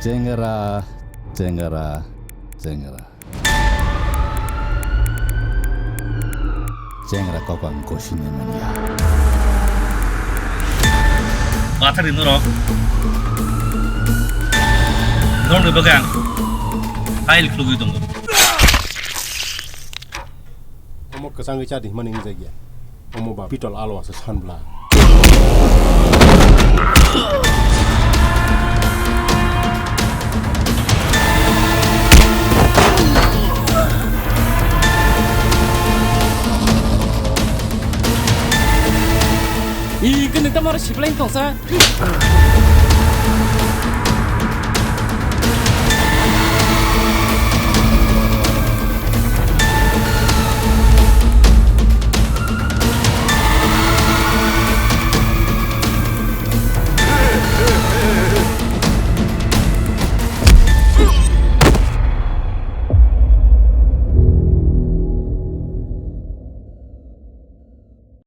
쟁여라, 쟁여라, 쟁여라. 쟁여라 거관 고시님은야. Materi nurok. Non di bagang. Kail klugi tunggu. Omo kesang cadi maning zagia. Omo ba pitol alwa sa sanbla. Ih, kena tamar siplain tong sa.